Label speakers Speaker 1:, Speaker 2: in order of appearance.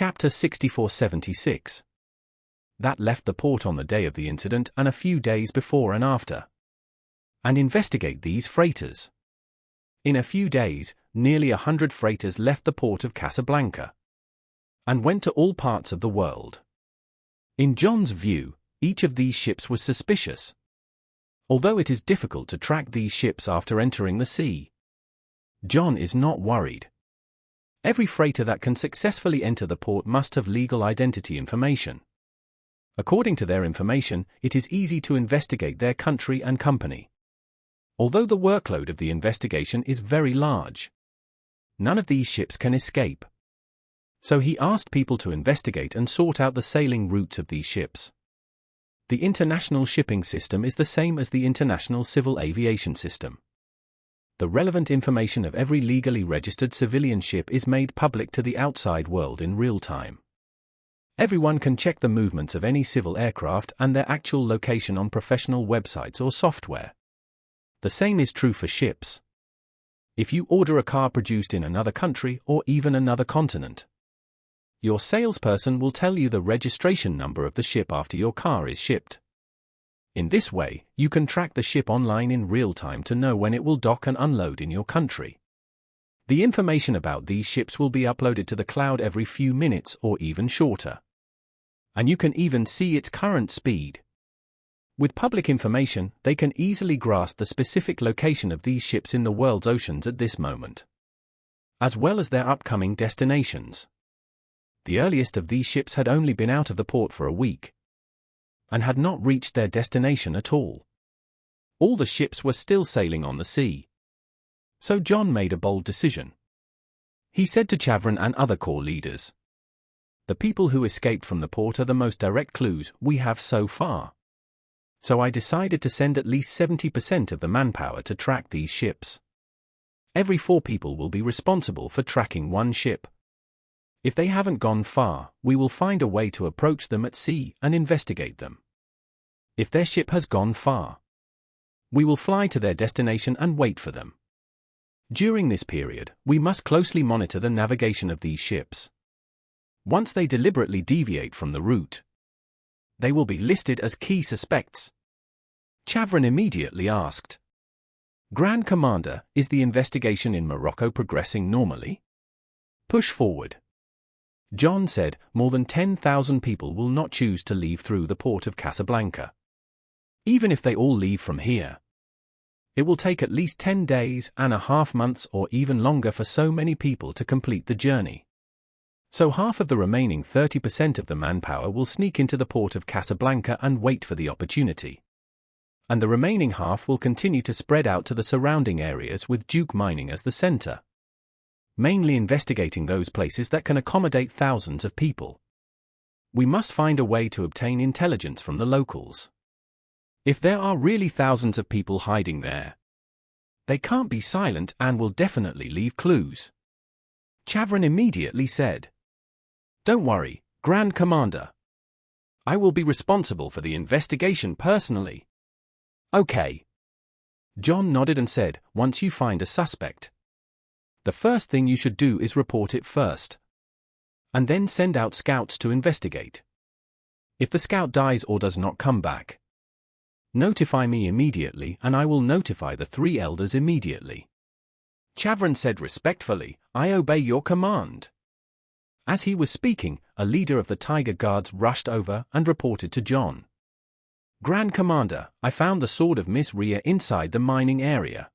Speaker 1: Chapter 6476. That left the port on the day of the incident and a few days before and after. And investigate these freighters. In a few days, nearly 100 freighters left the port of Casablanca and went to all parts of the world. In John's view, each of these ships was suspicious. Although it is difficult to track these ships after entering the sea, John is not worried. Every freighter that can successfully enter the port must have legal identity information. According to their information, it is easy to investigate their country and company. Although the workload of the investigation is very large, none of these ships can escape. So he asked people to investigate and sort out the sailing routes of these ships. The international shipping system is the same as the international civil aviation system. The relevant information of every legally registered civilian ship is made public to the outside world in real time. Everyone can check the movements of any civil aircraft and their actual location on professional websites or software. The same is true for ships. If you order a car produced in another country or even another continent, your salesperson will tell you the registration number of the ship after your car is shipped. In this way, you can track the ship online in real time to know when it will dock and unload in your country. The information about these ships will be uploaded to the cloud every few minutes or even shorter. And you can even see its current speed. With public information, they can easily grasp the specific location of these ships in the world's oceans at this moment, as well as their upcoming destinations. The earliest of these ships had only been out of the port for a week and had not reached their destination at all. All the ships were still sailing on the sea. So John made a bold decision. He said to Chavarin and other corps leaders, "The people who escaped from the port are the most direct clues we have so far." So I decided to send at least 70% of the manpower to track these ships. Every 4 people will be responsible for tracking one ship. If they haven't gone far, we will find a way to approach them at sea and investigate them. If their ship has gone far, we will fly to their destination and wait for them. During this period, we must closely monitor the navigation of these ships. Once they deliberately deviate from the route, they will be listed as key suspects. Chavarin immediately asked, "Grand Commander, is the investigation in Morocco progressing normally?" "Push forward." John said, "More than 10,000 people will not choose to leave through the port of Casablanca. Even if they all leave from here, it will take at least 10 days and a half months or even longer for so many people to complete the journey. So half of the remaining 30% of the manpower will sneak into the port of Casablanca and wait for the opportunity. And the remaining half will continue to spread out to the surrounding areas with Duke Mining as the center, mainly investigating those places that can accommodate thousands of people. We must find a way to obtain intelligence from the locals. If there are really thousands of people hiding there, they can't be silent and will definitely leave clues." Chavarin immediately said, "Don't worry, Grand Commander. I will be responsible for the investigation personally." "Okay." John nodded and said, "Once you find a suspect, the first thing you should do is report it first, and then send out scouts to investigate. If the scout dies or does not come back, notify me immediately and I will notify the 3 elders immediately." Chavarin said respectfully, "I obey your command." As he was speaking, a leader of the Tiger Guards rushed over and reported to John, "Grand Commander, I found the sword of Miss Rhea inside the mining area."